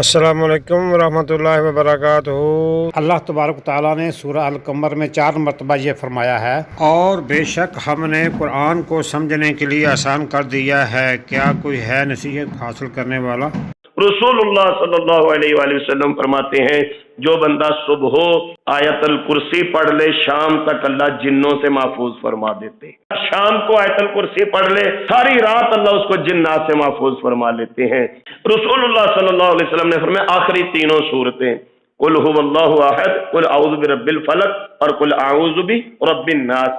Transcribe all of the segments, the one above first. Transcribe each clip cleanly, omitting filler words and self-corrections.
السلام علیکم ورحمۃ اللہ وبرکاتہ۔ اللہ تبارک و تعالیٰ نے سورہ القمر میں 4 مرتبہ یہ فرمایا ہے، اور بے شک ہم نے قرآن کو سمجھنے کے لیے آسان کر دیا ہے، کیا کوئی ہے نصیحت حاصل کرنے والا؟ رسول اللہ صلی اللہ علیہ وآلہ وسلم فرماتے ہیں جو بندہ صبح آیت الکرسی پڑھ لے شام تک اللہ جنوں سے محفوظ فرما دیتے ہیں۔ شام کو آیت الکرسی پڑھ لے ساری رات اللہ اس کو جنات سے محفوظ فرما لیتے ہیں۔ رسول اللہ صلی اللہ علیہ وسلم نے فرمایا آخری تینوں صورتیں قل هو اللہ احد، قل اعوذ برب الفلق اور قل اعوذ برب الناس،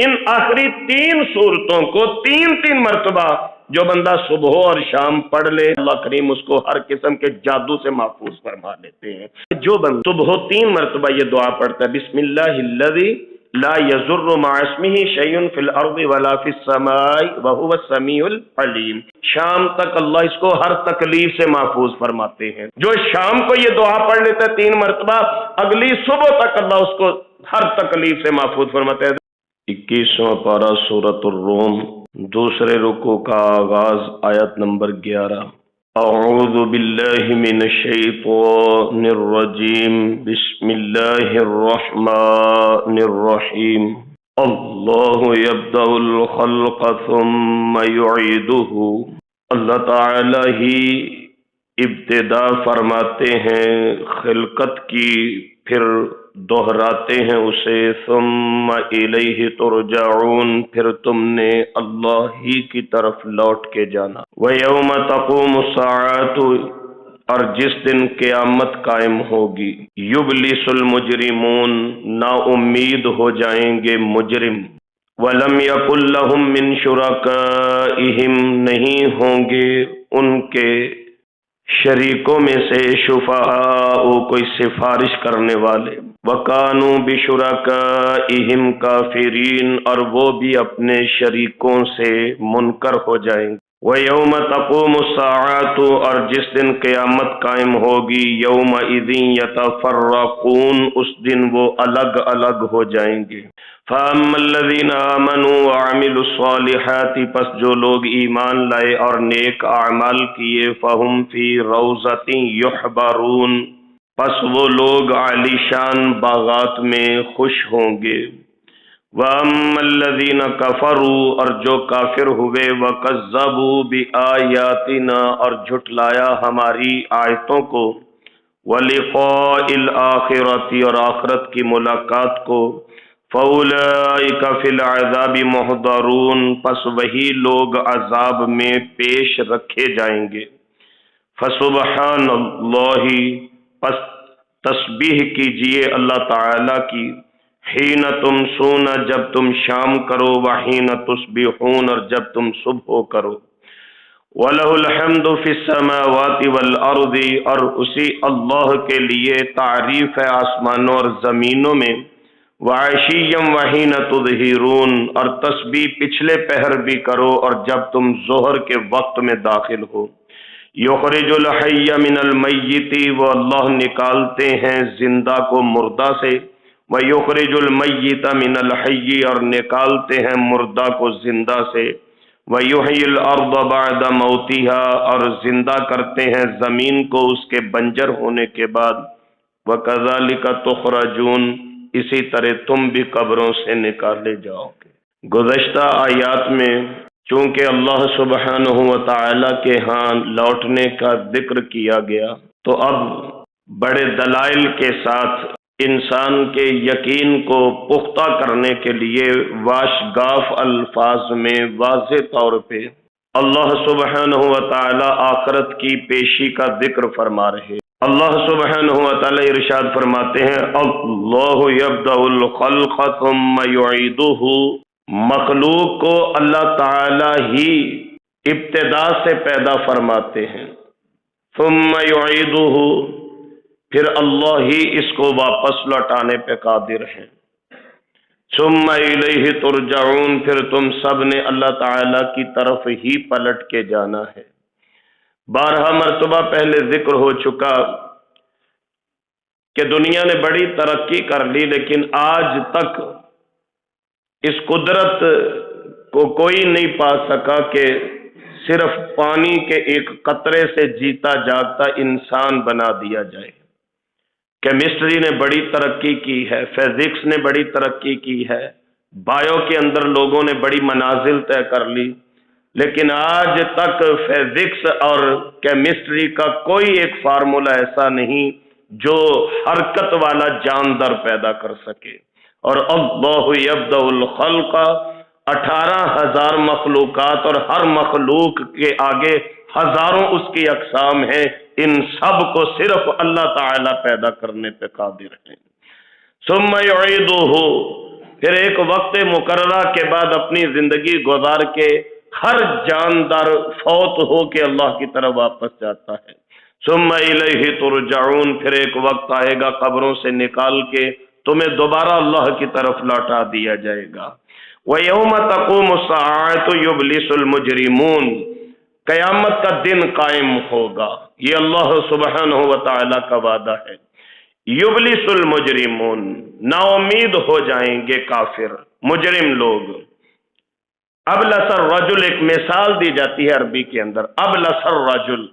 ان آخری 3 صورتوں کو 3 مرتبہ جو بندہ صبح اور شام پڑھ لے اللہ کریم اس کو ہر قسم کے جادو سے محفوظ فرما لیتے ہیں۔ جو بندہ صبح 3 مرتبہ یہ دعا پڑھتا ہے بسم اللہ الذی لا یضر مع اسمہ شیء فی الارض ولا فی السماء وهو السمیع العلیم، شام تک اللہ اس کو ہر تکلیف سے محفوظ فرماتے ہیں۔ جو شام کو یہ دعا پڑھ لیتا ہے 3 مرتبہ، اگلی صبح تک اللہ اس کو ہر تکلیف سے محفوظ فرماتے ہیں۔ 21واں پارہ سورۃ الروم، دوسرے رکوع کا آغاز آیت نمبر 11۔ اعوذ باللہ من الشیطان الرجیم، بسم اللہ الرحمن الرحیم۔ اللہ یبدأ الخلق ثم یعیدہ، اللہ تعالی ہی ابتدا فرماتے ہیں خلقت کی، پھر دہراتے ہیں اسے، ثم الیہ ترجعون، پھر تم نے اللہ ہی کی طرف لوٹ کے جانا۔ ویوم تقوم الساعۃ، اور جس دن قیامت قائم ہوگی، یبلس المجرمون، نا امید ہو جائیں گے مجرم، وَلَمْ يَكُنْ لَهُم مِّن شُرَكَائِهِمْ، نہیں ہوں گے ان کے شریکوں میں سے شفعاء کوئی سفارش کرنے والے، وَكَانُوا بِشُرَكَائِهِمْ كَافِرِينَ، اور وہ بھی اپنے شریکوں سے منکر ہو جائیں گے۔ وَيَوْمَ تَقُومُ السَّاعَةُ، اور جس دن قیامت قائم ہوگی، يَوْمَئِذٍ يَتَفَرَّقُونَ، اس دن وہ الگ الگ ہو جائیں گے۔ فَأَمَّا الَّذِينَ آمَنُوا وَعَمِلُوا الصَّالِحَاتِ، پس جو لوگ ایمان لائے اور نیک اعمال کیے، فَهُمْ فِي رَوْضَةٍ يُحْبَرُونَ، پس وہ لوگ عالی شان باغات میں خوش ہوں گے۔ وَأَمَّا الَّذِينَ كَفَرُوا، اور جو کافر ہوئے، وَكَذَّبُوا بِآيَاتِنَا، اور جھٹلایا ہماری آیتوں کو، وَلِقَاءِ الْآخِرَةِ، اور آخرت کی ملاقات کو، فَأُولَئِكَ فِي الْعَذَابِ مُحْضَرُونَ، پس وہی لوگ عذاب میں پیش رکھے جائیں گے۔ فَسُبْحَانَ اللَّهِ، پس تسبیح کیجئے اللہ تعالی کی، حین تمسون، جب تم شام کرو، وحین تصبحون، اور جب تم صبح کرو۔ وَلَهُ الْحَمْدُ فِي السَّمَاوَاتِ وَالْأَرْضِ، اور اسی اللہ کے لیے تعریف ہے آسمانوں اور زمینوں میں۔ وَعَشِيًّا وَحِينَ تُظْهِرُونَ، اور تسبیح پچھلے پہر بھی کرو اور جب تم ظہر کے وقت میں داخل ہو۔ یخرج الحی من المیت، وہ اللہ نکالتے ہیں زندہ کو مردہ سے، وَيُخْرِجُ الْمَيِّتَ مِنَ الْحَيِّ، اور نکالتے ہیں مردہ کو زندہ سے، وَيُحْيِي الْأَرْضَ بَعْدَ مَوْتِهَا، اور زندہ کرتے ہیں زمین کو اس کے بنجر ہونے کے بعد، وَكَذَلِكَ تُخْرَجُونَ، اسی طرح تم بھی قبروں سے نکالے جاؤ گے۔ گزشتہ آیات میں چونکہ اللہ سبحانہ و تعالی کے ہاں لوٹنے کا ذکر کیا گیا، تو اب بڑے دلائل کے ساتھ انسان کے یقین کو پختہ کرنے کے لیے واشگاف الفاظ میں واضح طور پہ اللہ سبحانہ و تعالی آخرت کی پیشی کا ذکر فرما رہے۔ اللہ سبحانہ و تعالی ارشاد فرماتے ہیں اللہ یبدأ الخلق ثم یعیدہ، مخلوق کو اللہ تعالی ہی ابتدا سے پیدا فرماتے ہیں، ثم یعیدہ، پھر اللہ ہی اس کو واپس لوٹانے پہ قادر ہیں۔ ثم الیہ ترجعون، پھر تم سب نے اللہ تعالی کی طرف ہی پلٹ کے جانا ہے۔ 12 مرتبہ پہلے ذکر ہو چکا کہ دنیا نے بڑی ترقی کر لی، لیکن آج تک اس قدرت کو کوئی نہیں پا سکا کہ صرف پانی کے ایک قطرے سے جیتا جاگتا انسان بنا دیا جائے۔ کیمسٹری نے بڑی ترقی کی ہے، فزکس نے بڑی ترقی کی ہے، بایو کے اندر لوگوں نے بڑی منازل طے کر لی، لیکن آج تک فزکس اور کیمسٹری کا کوئی ایک فارمولا ایسا نہیں جو حرکت والا جاندار پیدا کر سکے۔ اور اللہ یبدأ الخلق، 18,000 مخلوقات اور ہر مخلوق کے آگے ہزاروں اس کی اقسام ہیں، ان سب کو صرف اللہ تعالی پیدا کرنے پہ قادر ہیں۔ ثم یعیدہ، پھر ایک وقت مقررہ کے بعد اپنی زندگی گزار کے ہر جاندار فوت ہو کے اللہ کی طرف واپس جاتا ہے۔ ثم الیہ ترجعون، پھر ایک وقت آئے گا قبروں سے نکال کے تمہیں دوبارہ اللہ کی طرف لوٹا دیا جائے گا۔ وَيَوْمَ تَقُومُ السَّاعَةُ يُبْلِسُ الْمُجْرِمُونَ، قیامت کا دن قائم ہوگا، یہ اللہ سبحانہ و تعالی کا وعدہ ہے۔ یبلس المجرمون، نا امید ہو جائیں گے کافر مجرم لوگ۔ ابلس الرجل ایک مثال دی جاتی ہے عربی کے اندر، ابلس الرجل،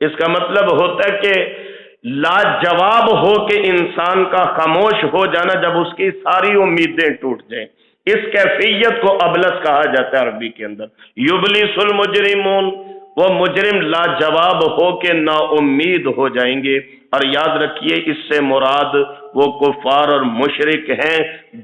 اس کا مطلب ہوتا ہے کہ لاجواب ہو کے انسان کا خاموش ہو جانا جب اس کی ساری امیدیں ٹوٹ جائیں، اس کیفیت کو ابلس کہا جاتا ہے عربی کے اندر۔ یبلس المجرمون، وہ مجرم لاجواب ہو کے نا امید ہو جائیں گے۔ اور یاد رکھیے اس سے مراد وہ کفار اور مشرک ہیں،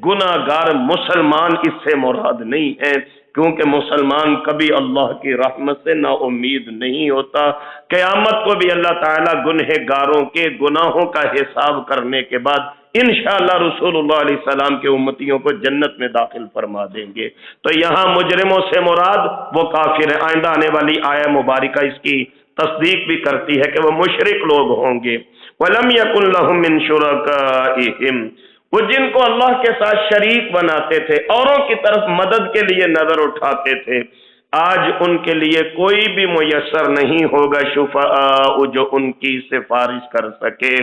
گناہ گار مسلمان اس سے مراد نہیں ہیں، کیونکہ مسلمان کبھی اللہ کی رحمت سے نا امید نہیں ہوتا۔ قیامت کو بھی اللہ تعالیٰ گنہگاروں کے گناہوں کا حساب کرنے کے بعد انشاءاللہ رسول اللہ علیہ السلام کے امتیوں کو جنت میں داخل فرما دیں گے۔ تو یہاں مجرموں سے مراد وہ کافر ہیں۔ آئندہ آنے والی آیہ مبارکہ اس کی تصدیق بھی کرتی ہے کہ وہ مشرک لوگ ہوں گے۔ وَلَمْ يَكُنْ لَهُم مِّن شُرَكَائِهِمْ، وہ جن کو اللہ کے ساتھ شریک بناتے تھے، اوروں کی طرف مدد کے لیے نظر اٹھاتے تھے، آج ان کے لیے کوئی بھی میسر نہیں ہوگا شفعاء جو ان کی سفارش کر سکے۔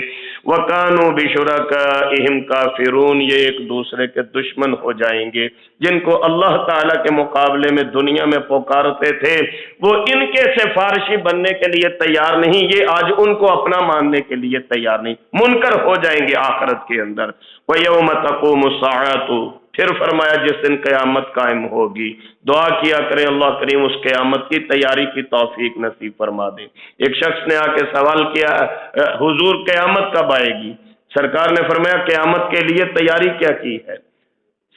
وَكَانُوا بِشُرَكَائِهِمْ كَافِرُونَ، یہ ایک دوسرے کے دشمن ہو جائیں گے۔ جن کو اللہ تعالیٰ کے مقابلے میں دنیا میں پکارتے تھے وہ ان کے سفارشی بننے کے لیے تیار نہیں، یہ آج ان کو اپنا ماننے کے لیے تیار نہیں، منکر ہو جائیں گے آخرت کے اندر۔ وَيَوْمَ تَقُومُ السَّاعَةُ، پھر فرمایا جس دن قیامت قائم ہوگی۔ دعا کیا کریں اللہ کریم اس قیامت کی تیاری کی توفیق نصیب فرما دے۔ ایک شخص نے آ کے سوال کیا، حضور قیامت کب آئے گی؟ سرکار نے فرمایا قیامت کے لیے تیاری کیا کی ہے؟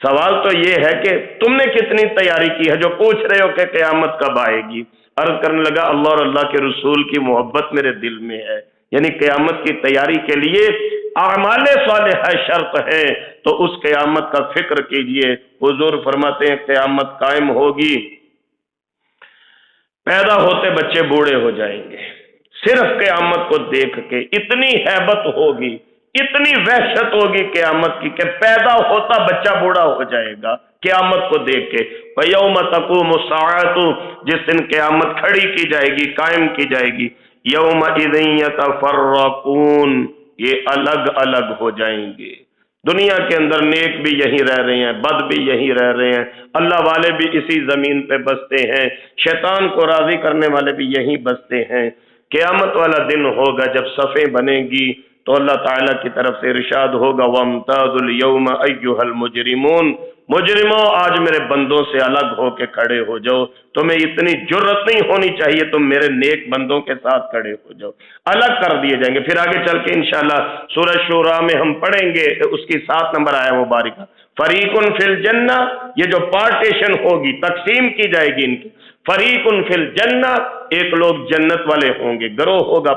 سوال تو یہ ہے کہ تم نے کتنی تیاری کی ہے جو پوچھ رہے ہو کہ قیامت کب آئے گی؟ عرض کرنے لگا اللہ اور اللہ کے رسول کی محبت میرے دل میں ہے، یعنی قیامت کی تیاری کے لیے اعمال صالحہ شرط ہے، تو اس قیامت کا فکر کیجئے۔ حضور فرماتے ہیں قیامت قائم ہوگی، پیدا ہوتے بچے بوڑھے ہو جائیں گے، صرف قیامت کو دیکھ کے اتنی ہیبت ہوگی، اتنی وحشت ہوگی قیامت کی کہ پیدا ہوتا بچہ بوڑھا ہو جائے گا قیامت کو دیکھ کے۔ وَيَوْمَ تَقُومُ السَّاعَةُ، جس دن قیامت کھڑی کی جائے گی، قائم کی جائے گی۔ يَوْمَئِذٍ يَتَفَرَّقُونَ، یہ الگ الگ ہو جائیں گے۔ دنیا کے اندر نیک بھی یہی رہ رہے ہیں، بد بھی یہی رہ رہے ہیں، اللہ والے بھی اسی زمین پہ بستے ہیں، شیطان کو راضی کرنے والے بھی یہی بستے ہیں۔ قیامت والا دن ہوگا جب صفیں بنے گی تو اللہ تعالیٰ کی طرف سے ارشاد ہوگا وَامْتَازُوا الْيَوْمَ أَيُّهَا الْمُجْرِمُونَ، مجرموں آج میرے بندوں سے الگ ہو کے کھڑے ہو جاؤ، تمہیں اتنی جرت نہیں ہونی چاہیے، تم میرے نیک بندوں کے ساتھ کھڑے ہو جاؤ، الگ کر دیے جائیں گے۔ پھر آگے چل کے انشاءاللہ سورہ شورى میں ہم پڑھیں گے اس کی 7 نمبر آیہ مبارکہ، فریقٌ فی الجنہ، یہ جو پارٹیشن ہوگی، تقسیم کی جائے گی ان کی، فریقٌ فی الجنہ، ایک لوگ جنت والے ہوں گے، گروہ ہوگا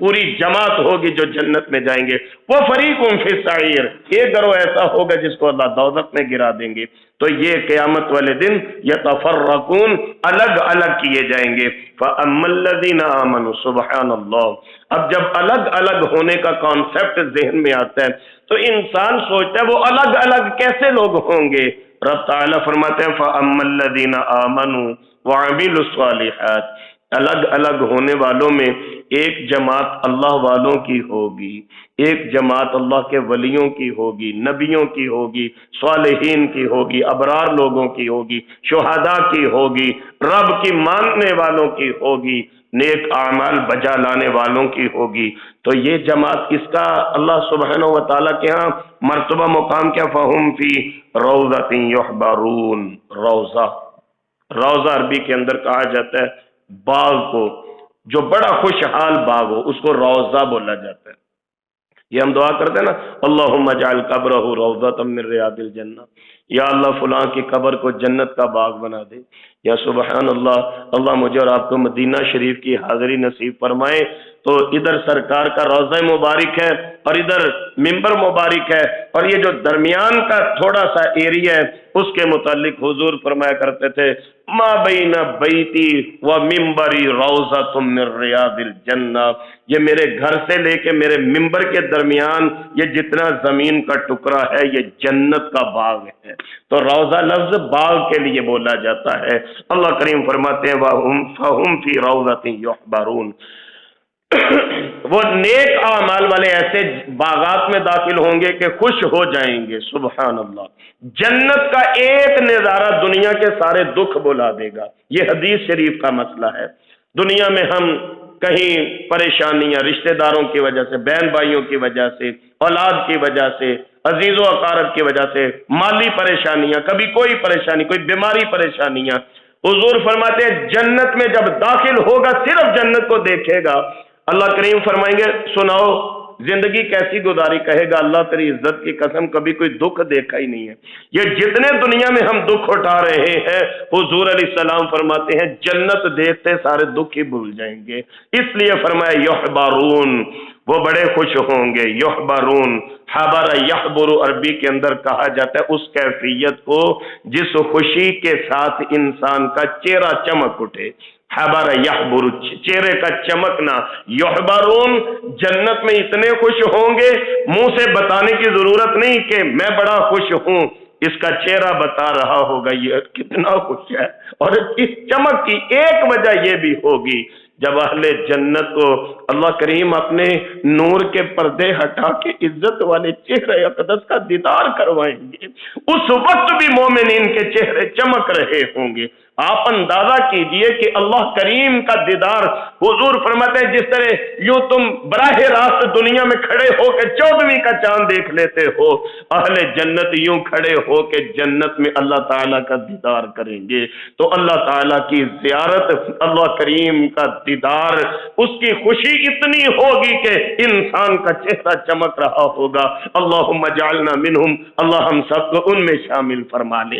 پوری جماعت ہوگی جو جنت میں جائیں گے، وہ فریقٌ فی السعیر، ایک گروہ ایسا ہوگا جس کو اللہ دوزخ میں گرا دیں گے۔ تو یہ قیامت والے دن یتفرقون، الگ الگ کیے جائیں گے۔ فَأَمَّا الَّذِينَ آمَنُوا، سبحان اللہ، اب جب الگ الگ ہونے کا کانسیپٹ ذہن میں آتا ہے تو انسان سوچتا ہے وہ الگ الگ کیسے لوگ ہوں گے؟ رب تعالیٰ فرماتے ہیں فَأَمَّا الَّذِينَ آمَنُوا وَعَمِلُوا الصَّالِحَاتِ، الگ الگ ہونے والوں میں ایک جماعت اللہ والوں کی ہوگی، ایک جماعت اللہ کے ولیوں کی ہوگی، نبیوں کی ہوگی، صالحین کی ہوگی، ابرار لوگوں کی ہوگی، شہداء کی ہوگی، رب کی ماننے والوں کی ہوگی، نیک اعمال بجا لانے والوں کی ہوگی۔ تو یہ جماعت، اس کا اللہ سبحانہ و تعالیٰ کے ہاں مرتبہ مقام کیا؟ فَهُمْ فِي رَوْضَةٍ يُحْبَرُونَ۔ روضہ، روضہ عربی کے اندر کہا جاتا ہے باغ کو، جو بڑا خوشحال باغ ہو اس کو روضہ بولا جاتا ہے۔ یہ ہم دعا کرتے ہیں نا، اللہم اجعل قبرہ روضۃ من ریاض الجنہ، یا اللہ فلاں کی قبر کو جنت کا باغ بنا دے۔ یا سبحان اللہ، اللہ مجھے اور آپ کو مدینہ شریف کی حاضری نصیب فرمائے۔ تو ادھر سرکار کا روضہ مبارک ہے اور ادھر ممبر مبارک ہے، اور یہ جو درمیان کا تھوڑا سا ایریا ہے اس کے متعلق حضور فرمایا کرتے تھے ما بین بیتی و ممبری روضۃ من ریاض الجنہ، یہ میرے گھر سے لے کے میرے ممبر کے درمیان یہ جتنا زمین کا ٹکڑا ہے یہ جنت کا باغ ہے۔ تو روضہ لفظ باغ کے لیے بولا جاتا ہے۔ اللہ کریم فرماتے ہیں فَهُمْ فِي رَوْضَةٍ يُحْبَرُونَ، وہ نیک اعمال والے ایسے باغات میں داخل ہوں گے کہ خوش ہو جائیں گے۔ سبحان اللہ، جنت کا ایک نظارہ دنیا کے سارے دکھ بلا دے گا۔ یہ حدیث شریف کا مسئلہ ہے۔ دنیا میں ہم کہیں پریشانیاں رشتہ داروں کی وجہ سے، بہن بھائیوں کی وجہ سے، اولاد کی وجہ سے، عزیز و اقارب کی وجہ سے، مالی پریشانیاں، کبھی کوئی پریشانی، کوئی بیماری پریشانیاں، حضور فرماتے ہیں جنت میں جب داخل ہوگا صرف جنت کو دیکھے گا، اللہ کریم فرمائیں گے سناؤ زندگی کیسی گزاری؟ کہے گا اللہ تیری عزت کی قسم کبھی کوئی دکھ دیکھا ہی نہیں ہے۔ یہ جتنے دنیا میں ہم دکھ اٹھا رہے ہیں، حضور علیہ السلام فرماتے ہیں جنت دیکھتے سارے دکھ ہی بھول جائیں گے۔ اس لیے فرمایا یحبرون، وہ بڑے خوش ہوں گے۔ یحبرون، حبر یحبر عربی کے اندر کہا جاتا ہے اس کیفیت کو جس خوشی کے ساتھ انسان کا چہرہ چمک اٹھے۔ حبر یحبر، چہرے کا چمکنا۔ یحبرون، جنت میں اتنے خوش ہوں گے منہ سے بتانے کی ضرورت نہیں کہ میں بڑا خوش ہوں، اس کا چہرہ بتا رہا ہوگا یہ کتنا خوش ہے۔ اور اس چمک کی ایک وجہ یہ بھی ہوگی جب اہل جنت کو اللہ کریم اپنے نور کے پردے ہٹا کے عزت والے چہرے اقدس کا دیدار کروائیں گے، اس وقت بھی مومنین کے چہرے چمک رہے ہوں گے۔ آپ اندازہ کیجئے کہ اللہ کریم کا دیدار، حضور فرماتے ہیں جس طرح یوں تم براہ راست دنیا میں کھڑے ہو کے 14ویں کا چاند دیکھ لیتے ہو، اہل جنت یوں کھڑے ہو کے جنت میں اللہ تعالیٰ کا دیدار کریں گے۔ تو اللہ تعالیٰ کی زیارت، اللہ کریم کا دیدار، اس کی خوشی اتنی ہوگی کہ انسان کا چہرہ چمک رہا ہوگا۔ اللہم اجعلنا منہم، اللہ ہم سب کو ان میں شامل فرما لے۔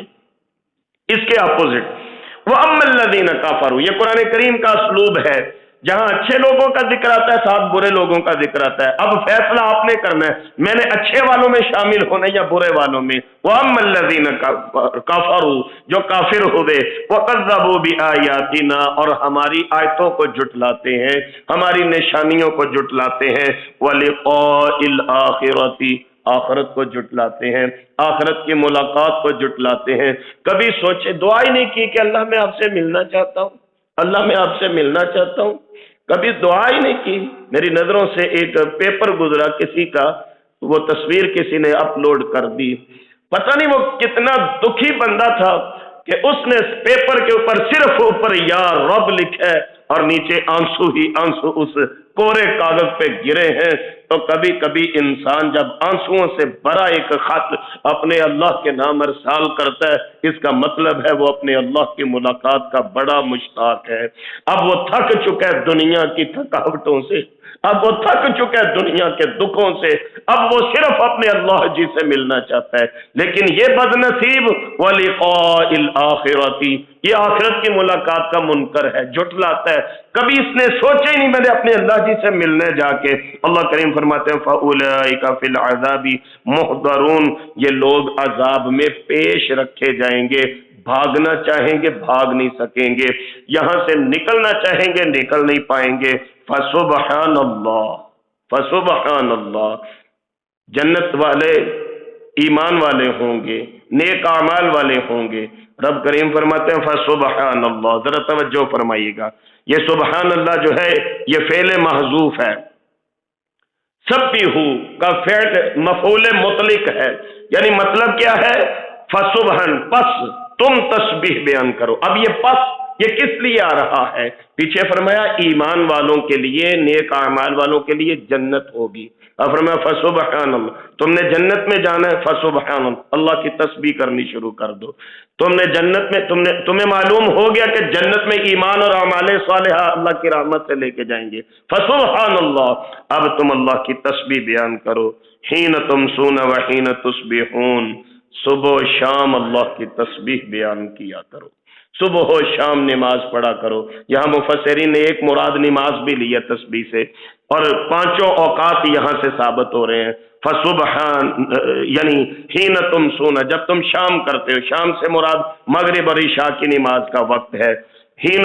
اس کے اپوزٹ وَأَمَّا الَّذِينَ كَفَرُوا، یہ قرآن کریم کا اسلوب ہے، جہاں اچھے لوگوں کا ذکر آتا ہے ساتھ برے لوگوں کا ذکر آتا ہے۔ اب فیصلہ آپ نے کرنا ہے، میں نے اچھے والوں میں شامل ہونا یا برے والوں میں۔ وَأَمَّا الَّذِينَ كَفَرُوا، جو کافر ہوئے، وَكَذَّبُوا بِآيَاتِنَا، اور ہماری آیتوں کو جھٹلاتے ہیں، ہماری نشانیوں کو جھٹلاتے ہیں، وَلِقَاءِ الْآخِرَةِ، آخرت کو جھٹلاتے ہیں، آخرت کی ملاقات کو جھٹلاتے ہیں۔ کبھی سوچے دعا ہی نہیں کی کہ اللہ میں آپ سے ملنا چاہتا ہوں، اللہ میں آپ سے ملنا چاہتا ہوں، کبھی دعا ہی نہیں کی۔ میری نظروں سے ایک پیپر گزرا کسی کا، وہ تصویر کسی نے اپلوڈ کر دی، پتہ نہیں وہ کتنا دکھی بندہ تھا کہ اس نے پیپر کے اوپر صرف اوپر یا رب لکھا ہے اور نیچے آنسو ہی آنسو اس کورے کاغذ پہ گرے ہیں۔ تو کبھی کبھی انسان جب آنسوؤں سے بھرا ایک خط اپنے اللہ کے نام ارسال کرتا ہے، اس کا مطلب ہے وہ اپنے اللہ کی ملاقات کا بڑا مشتاق ہے۔ اب وہ تھک چکا ہے دنیا کی تھکاوٹوں سے، اب وہ تھک چکا ہے دنیا کے دکھوں سے، اب وہ صرف اپنے اللہ جی سے ملنا چاہتا ہے۔ لیکن یہ بد نصیب وَلِقَاءِ الْآخِرَةِ، یہ آخرت کی ملاقات کا منکر ہے، جھٹلاتا ہے، کبھی اس نے سوچا ہی نہیں میں نے اپنے اللہ جی سے ملنے جا کے۔ اللہ کریم فرماتے ہیں فَأُولَئِكَ فِي الْعَذَابِ مُحْضَرُونَ، یہ لوگ عذاب میں پیش رکھے جائیں گے، بھاگنا چاہیں گے بھاگ نہیں سکیں گے، یہاں سے نکلنا چاہیں گے نکل نہیں پائیں گے۔ فَسُبْحَانَ اللَّهِ، فَسُبْحَانَ اللَّهِ، جنت والے ایمان والے ہوں گے، نیک اعمال والے ہوں گے، رب کریم فرماتے ہیں فسبحان اللہ. ذرا توجہ فرمائیے گا، یہ سبحان اللہ جو ہے یہ فعل محذوف ہے، سبحو کا فعل مفعول مطلق ہے، یعنی مطلب کیا ہے؟ فسبحان، پس تم تسبیح بیان کرو. اب یہ پس یہ کس لیے آ رہا ہے؟ پیچھے فرمایا ایمان والوں کے لیے، نیک اعمال والوں کے لیے جنت ہوگی. اب فرمایا فسبحان اللہ، تم نے جنت میں جانا ہے، فسبحان اللہ، اللہ کی تسبیح کرنی شروع کر دو. تم نے جنت میں تمہیں معلوم ہو گیا کہ جنت میں ایمان اور اعمال صالحہ اللہ کی رحمت سے لے کے جائیں گے. فسبحان اللہ، اب تم اللہ کی تسبیح بیان کرو. حین تمسون و حین تصبحون، صبح و شام اللہ کی تسبیح بیان کیا کرو، صبح و شام نماز پڑھا کرو. یہاں مفسرین نے ایک مراد نماز بھی لی ہے تسبیح سے، اور پانچوں اوقات یہاں سے ثابت ہو رہے ہیں. فسبحان یعنی حین تمسون، جب تم شام کرتے ہو، شام سے مراد مغرب اور عشاء کی نماز کا وقت ہے. حین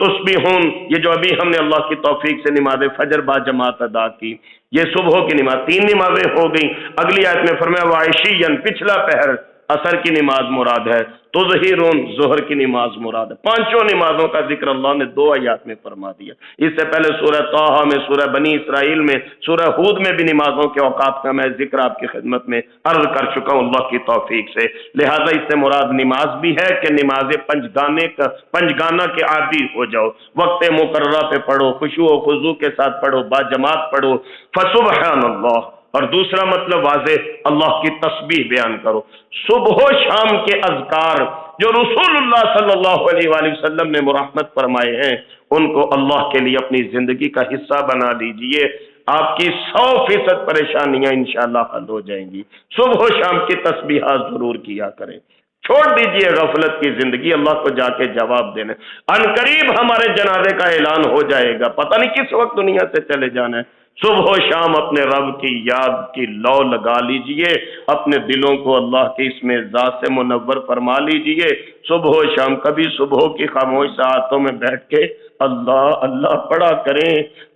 تصبحون، یہ جو ابھی ہم نے اللہ کی توفیق سے نماز فجر با جماعت ادا کی، یہ صبح کی نماز، 3 نمازیں ہو گئیں. اگلی آیت میں فرمایا وعشیًا، پچھلا پہر عصر کی نماز مراد ہے. تظہرون، ظہر کی نماز مراد ہے. پانچوں نمازوں کا ذکر اللہ نے 2 آیات میں فرما دیا. اس سے پہلے سورہ طٰہٰ میں، سورہ بنی اسرائیل میں، سورہ ہود میں بھی نمازوں کے اوقات کا میں ذکر آپ کی خدمت میں عرض کر چکا ہوں اللہ کی توفیق سے. لہذا اس سے مراد نماز بھی ہے کہ نماز پنجگانہ کے عادی ہو جاؤ، وقت مقررہ پہ پڑھو، خشوع و خضوع کے ساتھ پڑھو، با جماعت پڑھو. فسبحان اللہ. اور دوسرا مطلب واضح، اللہ کی تسبیح بیان کرو. صبح و شام کے اذکار جو رسول اللہ صلی اللہ علیہ وآلہ وسلم نے مرحمت فرمائے ہیں، ان کو اللہ کے لیے اپنی زندگی کا حصہ بنا لیجئے. آپ کی 100% پریشانیاں انشاءاللہ حل ہو جائیں گی. صبح و شام کی تسبیحات ضرور کیا کریں. چھوڑ دیجئے غفلت کی زندگی، اللہ کو جا کے جواب دینا. عنقریب ہمارے جنازے کا اعلان ہو جائے گا، پتہ نہیں کس وقت دنیا سے چلے جانا ہے. صبح و شام اپنے رب کی یاد کی لو لگا لیجئے، اپنے دلوں کو اللہ کے اس میں ذات سے منور فرما لیجئے. صبح و شام کبھی صبح کی خاموش ساعتوں میں بیٹھ کے اللہ اللہ پڑھا کریں،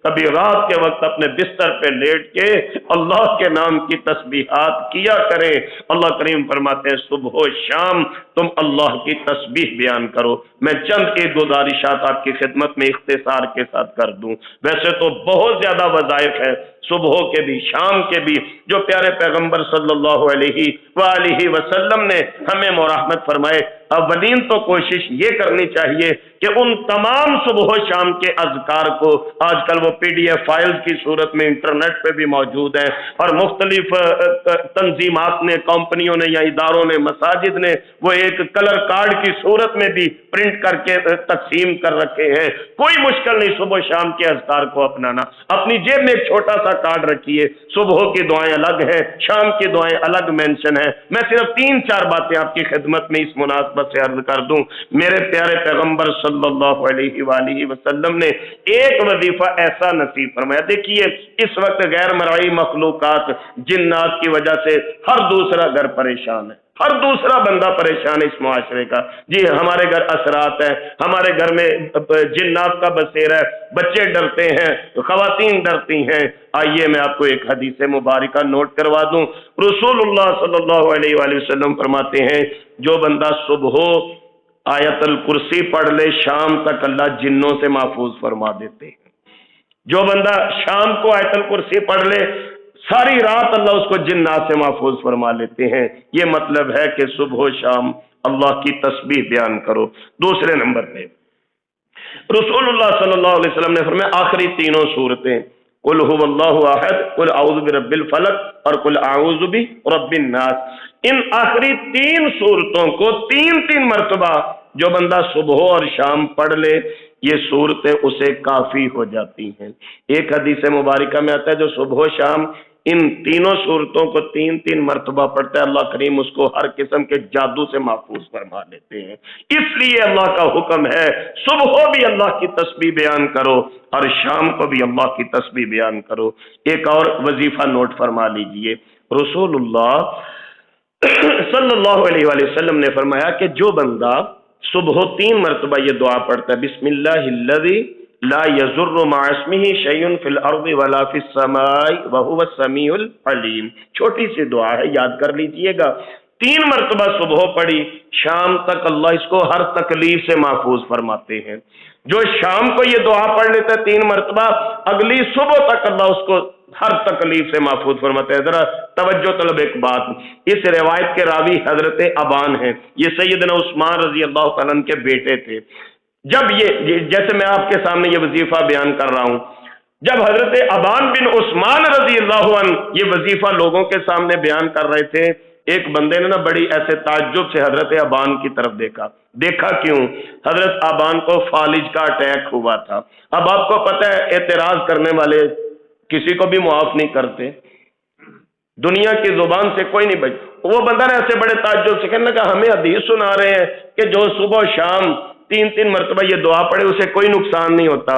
کبھی رات کے وقت اپنے بستر پہ لیٹ کے اللہ کے نام کی تسبیحات کیا کریں. اللہ کریم فرماتے ہیں صبح و شام تم اللہ کی تسبیح بیان کرو. میں چند ایک گزارشات آپ کی خدمت میں اختصار کے ساتھ کر دوں. ویسے تو بہت زیادہ وظائف ہے صبح کے بھی شام کے بھی، جو پیارے پیغمبر صلی اللہ علیہ وآلہ وسلم نے ہمیں مرحمت فرمائے. اولین تو کوشش یہ کرنی چاہیے کہ ان تمام صبح و شام کے اذکار کو، آج کل وہ PDF فائلز کی صورت میں انٹرنیٹ پہ بھی موجود ہیں، اور مختلف تنظیمات نے، کمپنیوں نے یا اداروں نے، مساجد نے وہ ایک کلر کارڈ کی صورت میں بھی پرنٹ کر کے تقسیم کر رکھے ہیں. کوئی مشکل نہیں صبح و شام کے اذکار کو اپنانا. اپنی جیب میں ایک چھوٹا سا کارڈ رکھیے، صبح کی دعائیں الگ ہیں، شام کی دعائیں الگ مینشن ہیں. میں صرف 3-4 باتیں آپ کی خدمت میں اس مناسبت سے عرض کر دوں. میرے پیارے پیغمبر صلی اللہ علیہ وآلہ وسلم نے ایک وظیفہ ایسا نصیب فرمایا. دیکھیے اس وقت غیر مرئی مخلوقات، جنات کی وجہ سے ہر دوسرا گھر پریشان ہے، ہر دوسرا بندہ پریشان ہے اس معاشرے کا. جی ہمارے گھر اثرات ہیں، ہمارے گھر میں جنات کا بسیرا ہے، بچے ڈرتے ہیں، خواتین ڈرتی ہیں. آئیے میں آپ کو ایک حدیث مبارکہ نوٹ کروا دوں. رسول اللہ صلی اللہ علیہ وآلہ وسلم فرماتے ہیں جو بندہ صبح آیت الکرسی پڑھ لے شام تک اللہ جنوں سے محفوظ فرما دیتے ہیں. جو بندہ شام کو آیت الکرسی پڑھ لے ساری رات اللہ اس کو جنات سے محفوظ فرما لیتے ہیں. یہ مطلب ہے کہ صبح و شام اللہ کی تسبیح بیان کرو. دوسرے نمبر پہ رسول اللہ صلی اللہ علیہ وسلم نے فرمایا آخری تینوں صورتیں، قل هو اللہ احد، قل اعوذ برب الفلق اور قل اعوذ برب الناس، ان آخری 3 صورتوں کو 3 مرتبہ جو بندہ صبح اور شام پڑھ لے یہ صورتیں اسے کافی ہو جاتی ہیں. ایک حدیث مبارکہ میں آتا ہے جو صبح و شام ان تینوں صورتوں کو 3 مرتبہ پڑھتا ہے اللہ کریم اس کو ہر قسم کے جادو سے محفوظ فرما لیتے ہیں. اس لیے اللہ کا حکم ہے صبح بھی اللہ کی تسبیح بیان کرو اور شام کو بھی اللہ کی تسبیح بیان کرو. ایک اور وظیفہ نوٹ فرما لیجئے. رسول اللہ صلی اللہ علیہ وآلہ وسلم نے فرمایا کہ جو بندہ صبح 3 مرتبہ یہ دعا پڑھتا ہے بسم اللہ الذی لا یضر مع اسمہ شیء فی الارض ولا فی السماء وہو السمیع العلیم. چھوٹی سی دعا ہے، یاد کر لیجئے گا. 3 مرتبہ صبح پڑھی، شام تک اللہ اس کو ہر تکلیف سے محفوظ فرماتے ہیں. جو شام کو یہ دعا پڑھ لیتا ہے 3 مرتبہ، اگلی صبح تک اللہ اس کو ہر تکلیف سے محفوظ فرماتے ہیں. ذرا توجہ طلب ایک بات، اس روایت کے راوی حضرت ابان ہیں. یہ سیدنا عثمان رضی اللہ تعالیٰ عنہ کے بیٹے تھے. جب یہ جیسے میں آپ کے سامنے یہ وظیفہ بیان کر رہا ہوں، جب حضرت ابان بن عثمان رضی اللہ عنہ یہ وظیفہ لوگوں کے سامنے بیان کر رہے تھے، ایک بندے نے نا بڑی ایسے تعجب سے حضرت ابان کی طرف دیکھا کیوں؟ حضرت ابان کو فالج کا اٹیک ہوا تھا. اب آپ کو پتہ ہے اعتراض کرنے والے کسی کو بھی معاف نہیں کرتے، دنیا کی زبان سے کوئی نہیں بچ. وہ بندہ نے ایسے بڑے تعجب سے کہنے لگا ہمیں حدیث سنا رہے ہیں کہ جو صبح و شام 3 مرتبہ یہ دعا پڑھے اسے کوئی نقصان نہیں ہوتا.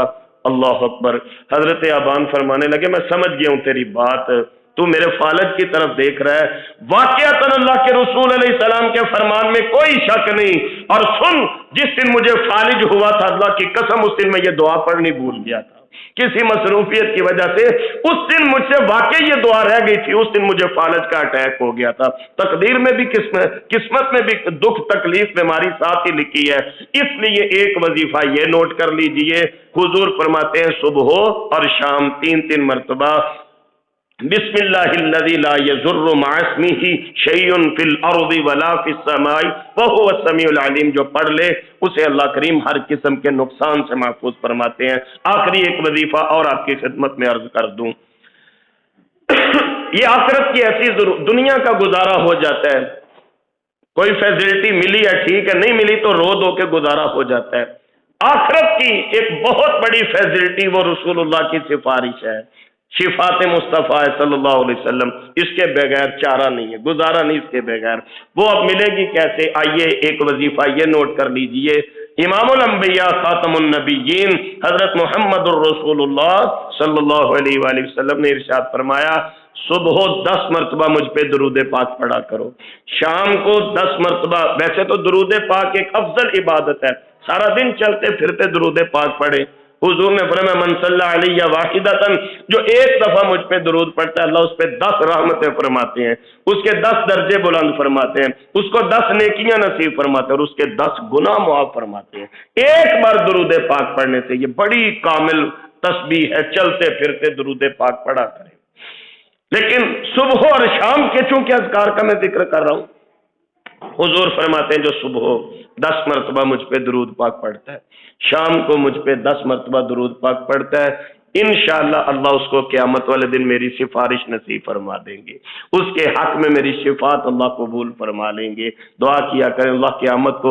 اللہ اکبر. حضرت ابان فرمانے لگے میں سمجھ گیا ہوں تیری بات، تو میرے فالج کی طرف دیکھ رہا ہے. واقعتاً اللہ کے رسول علیہ السلام کے فرمان میں کوئی شک نہیں. اور سن، جس دن مجھے فالج ہوا تھا، اللہ کی قسم اس دن میں یہ دعا پڑھنی بھول گیا تھا کسی مصروفیت کی وجہ سے. اس دن مجھ سے واقعی یہ دعا رہ گئی تھی، اس دن مجھے فالج کا اٹیک ہو گیا تھا. تقدیر میں بھی قسمت میں بھی دکھ تکلیف بیماری ساتھ ہی لکھی ہے. اس لیے ایک وظیفہ یہ نوٹ کر لیجئے، حضور فرماتے ہیں صبح اور شام 3 مرتبہ بسم اللہ الذی لا یضر مع اسمہ شیء فی الارض ولا فی السماء وہو السمیع العلیم. جو پڑھ لے اسے اللہ کریم ہر قسم کے نقصان سے محفوظ فرماتے ہیں. آخری ایک وظیفہ اور آپ کی خدمت میں عرض کر دوں. یہ آخرت کی ایسی دنیا کا گزارا ہو جاتا ہے، کوئی فیسلٹی ملی ہے ٹھیک ہے، نہیں ملی تو رو دو کے گزارا ہو جاتا ہے. آخرت کی ایک بہت بڑی فیسلٹی وہ رسول اللہ کی سفارش ہے، شفاعت مصطفیٰ صلی اللہ علیہ وسلم. اس کے بغیر چارہ نہیں ہے، گزارا نہیں اس کے بغیر. وہ اب ملے گی کیسے؟ آئیے ایک وظیفہ یہ نوٹ کر لیجئے. امام الانبیاء خاتم النبیین حضرت محمد الرسول اللہ صلی اللہ علیہ وآلہ وسلم نے ارشاد فرمایا صبح 10 مرتبہ مجھ پہ درود پاک پڑھا کرو، شام کو 10 مرتبہ. ویسے تو درود پاک ایک افضل عبادت ہے، سارا دن چلتے پھرتے درود پاک پڑھے. حضور نے فرمایا من صلی علیہ واحدۃ، جو ایک دفعہ مجھ پہ درود پڑھتا ہے اللہ اس پہ 10 رحمتیں فرماتے ہیں، اس کے 10 درجے بلند فرماتے ہیں، اس کو 10 نیکیاں نصیب فرماتے ہیں اور اس کے 10 گناہ معاف فرماتے ہیں. ایک بار درود پاک پڑھنے سے یہ بڑی کامل تسبیح ہے، چلتے پھرتے درود پاک پڑھا کریں. لیکن صبح اور شام کے چونکہ اذکار کا میں ذکر کر رہا ہوں، حضور فرماتے ہیں جو صبح 10 مرتبہ مجھ پہ درود پاک پڑھتا ہے، شام کو مجھ پہ 10 مرتبہ درود پاک پڑھتا ہے، انشاءاللہ اللہ اس کو قیامت والے دن میری سفارش نصیب فرما دیں گے، اس کے حق میں میری شفاعت اللہ قبول فرما لیں گے. دعا کیا کریں اللہ قیامت کو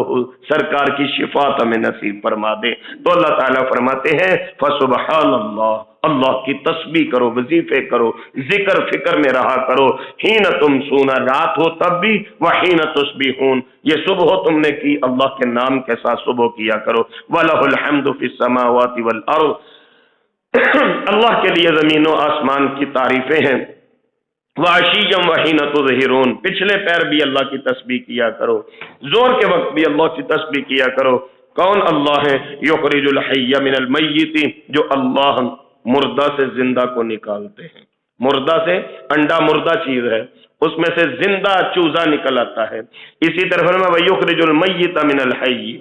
سرکار کی شفاعت ہمیں نصیب فرما دے. تو اللہ تعالیٰ فرماتے ہیں فسبحان اللہ، اللہ کی تسبیح کرو، وظیفے کرو، ذکر فکر میں رہا کرو. حین تمسون، رات ہو تب بھی، وحین تصبحون، یہ صبح تم نے کی اللہ کے نام کے ساتھ صبح کیا کرو. وَلَهُ الْحَمْدُ فِي السَّمَاوَاتِ وَالْأَرْضِ، اللہ کے لیے زمین و آسمان کی تعریفیں ہیں. وَعَشِيًّا وَحِينَ تُظْهِرُونَ، پچھلے پیر بھی اللہ کی تسبیح کیا کرو، زور کے وقت بھی اللہ کی تسبیح کیا کرو. کون اللہ ہے؟ یخرج الحی من المیت، جو اللہ مردہ سے زندہ کو نکالتے ہیں. مردہ سے، انڈا مردہ چیز ہے، اس میں سے زندہ چوزا نکل آتا ہے. اسی طرح فرمایا وَيُخْرِجُ الْمَيِّتَ مِنَ الْحَيِّ،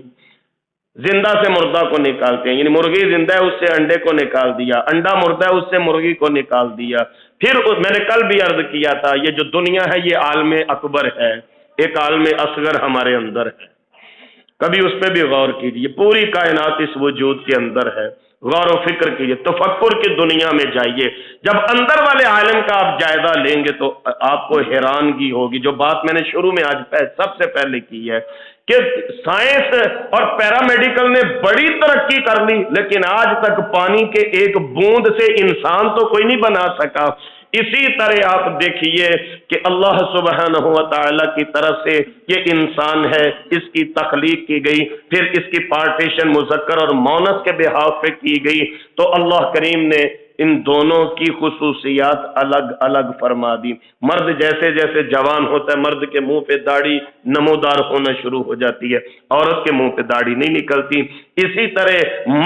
زندہ سے مردہ کو نکالتے ہیں. یعنی مرغی زندہ ہے اس سے انڈے کو نکال دیا، انڈا مردہ ہے اس سے مرغی کو نکال دیا. پھر میں نے کل بھی عرض کیا تھا یہ جو دنیا ہے یہ عالم اکبر ہے، ایک عالم اصغر ہمارے اندر ہے. کبھی اس پہ بھی غور کیجیے. پوری کائنات اس وجود کے اندر ہے، غور و فکر کیجیے، تفکر کی دنیا میں جائیے. جب اندر والے عالم کا آپ جائزہ لیں گے تو آپ کو حیرانگی ہوگی. جو بات میں نے شروع میں آج سب سے پہلے کی ہے کہ سائنس اور پیرامیڈیکل نے بڑی ترقی کر لی، لیکن آج تک پانی کے ایک بوند سے انسان تو کوئی نہیں بنا سکا. اسی طرح آپ دیکھیے کہ اللہ سبحانہ و تعالی کی طرف سے یہ انسان ہے، اس کی تخلیق کی گئی، پھر اس کی پارٹیشن مذکر اور مونس کے بحاف پہ کی گئی. تو اللہ کریم نے ان دونوں کی خصوصیات الگ الگ فرما دی۔ مرد جیسے جیسے جوان ہوتا ہے مرد کے منہ پہ داڑھی نمودار ہونا شروع ہو جاتی ہے، عورت کے منہ پہ داڑھی نہیں نکلتی۔ اسی طرح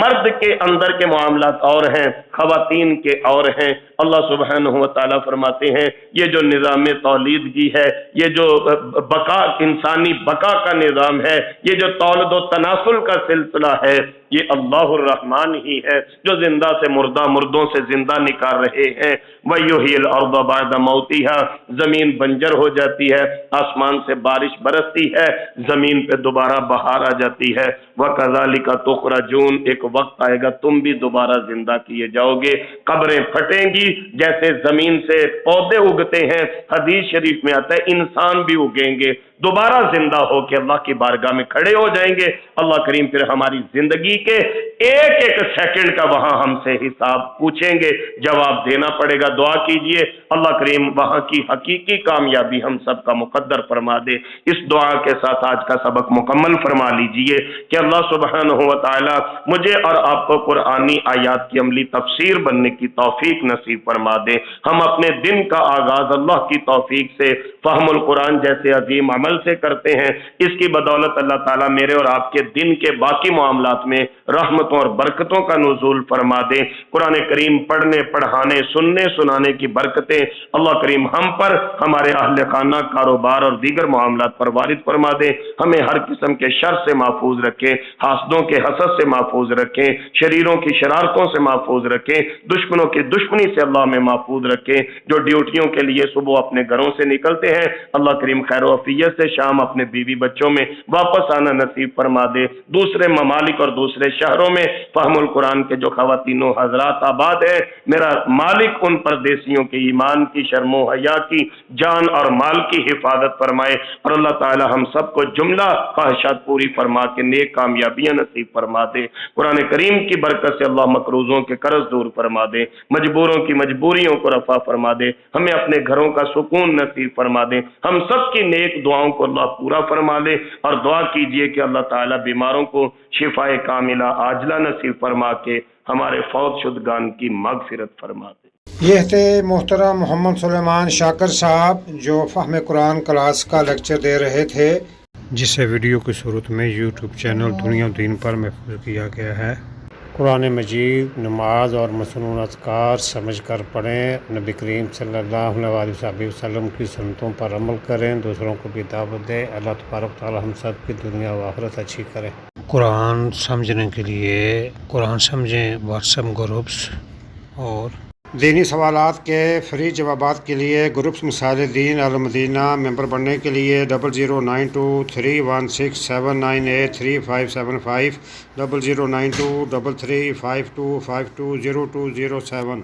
مرد کے اندر کے معاملات اور ہیں، خواتین کے اور ہیں۔ اللہ سبحانہ و تعالیٰ فرماتے ہیں یہ جو نظام تولیدگی ہے، یہ جو بقا انسانی بقا کا نظام ہے، یہ جو تولد و تناسل کا سلسلہ ہے، یہ اللہ الرحمن ہی ہے جو زندہ سے مردہ، مردوں سے زندہ نکال رہے ہیں۔ وَيُحْيِي الْأَرْضَ بَعْدَ مَوْتِهَا، زمین بنجر ہو جاتی ہے، آسمان سے بارش برستی ہے، زمین پہ دوبارہ بہار آ جاتی ہے۔ وَكَذَلِكَ تُخْرَجُونَ، ایک وقت آئے گا تم بھی دوبارہ زندہ کیے جاؤ گے، قبریں پھٹیں گی، جیسے زمین سے پودے اگتے ہیں، حدیث شریف میں آتا ہے انسان بھی اگیں گے، دوبارہ زندہ ہو کے اللہ کی بارگاہ میں کھڑے ہو جائیں گے۔ اللہ کریم پھر ہماری زندگی کے ایک ایک سیکنڈ کا وہاں ہم سے حساب پوچھیں گے، جواب دینا پڑے گا۔ دعا کیجئے اللہ کریم وہاں کی حقیقی کامیابی ہم سب کا مقدر فرما دے۔ اس دعا کے ساتھ آج کا سبق مکمل فرما لیجئے کہ اللہ سبحانہ و تعالی مجھے اور آپ کو قرآنی آیات کی عملی تفسیر بننے کی توفیق نصیب فرما دے۔ ہم اپنے دن کا آغاز اللہ کی توفیق سے فہم القرآن جیسے عظیم عمل سے کرتے ہیں، اس کی بدولت اللہ تعالیٰ میرے اور آپ کے دن کے باقی معاملات میں رحمتوں اور برکتوں کا نزول فرما دے۔ قرآن کریم پڑھنے، پڑھانے، سننے، سنانے کی برکتیں اللہ کریم ہم پر، ہمارے اہل خانہ، کاروبار اور دیگر معاملات پر وارد فرما دے۔ ہمیں ہر قسم کے شر سے محفوظ رکھیں، حاسدوں کے حسد سے محفوظ رکھیں، شریروں کی شرارتوں سے محفوظ رکھیں، دشمنوں کی دشمنی سے اللہ میں محفوظ رکھیں۔ جو ڈیوٹیوں کے لیے صبح اپنے گھروں سے نکلتے ہیں اللہ کریم خیر و عافیت سے شام اپنے بیوی بچوں میں واپس آنا نصیب فرما دے۔ دوسرے ممالک اور دوسرے شہروں میں فہم القرآن کے جو خواتین و حضرات آباد ہیں، میرا مالک ان پردیسیوں کے ایمان کی، شرم و حیا کی، جان اور مال کی حفاظت فرمائے، اور اللہ تعالی ہم سب کو جملہ خواہشات پوری فرما کے نیک کامیابیاں نصیب فرما دے۔ قرآن کریم کی برکت سے اللہ مقروضوں کے قرض دور فرما دے، مجبوروں کی مجبوریوں کو رفع فرما دے، ہمیں اپنے گھروں کا سکون نصیب فرما دے، ہم سب کی نیک دعاؤں کو اللہ پورا فرما لے، اور دعا کیجئے کہ اللہ تعالی بیماروں کو شفاء کاملہ عاجلہ نصیب فرما کے ہمارے فوت شدگان کی مغفرت فرما دے۔ یہ تھے محترم محمد سلیمان شاکر صاحب جو فہم قرآن کلاس کا لیکچر دے رہے تھے، جسے ویڈیو کی صورت میں یوٹیوب چینل دنیا و دین پر محفوظ کیا گیا ہے۔ قرآن مجید، نماز اور مسنون اذکار سمجھ کر پڑھیں، نبی کریم صلی اللہ علیہ وسلم کی سنتوں پر عمل کریں، دوسروں کو بھی دعوت دیں۔ اللہ تبارک تعالی ہم سب کی دنیا و آخرت اچھی کرے۔ قرآن سمجھنے کے لیے قرآن سمجھیں واٹس ایپ گروپس، اور دینی سوالات کے فری جوابات کے لیے گروپس مثال دین المدینہ ممبر بننے کے لیے 00923167983575 00923352520207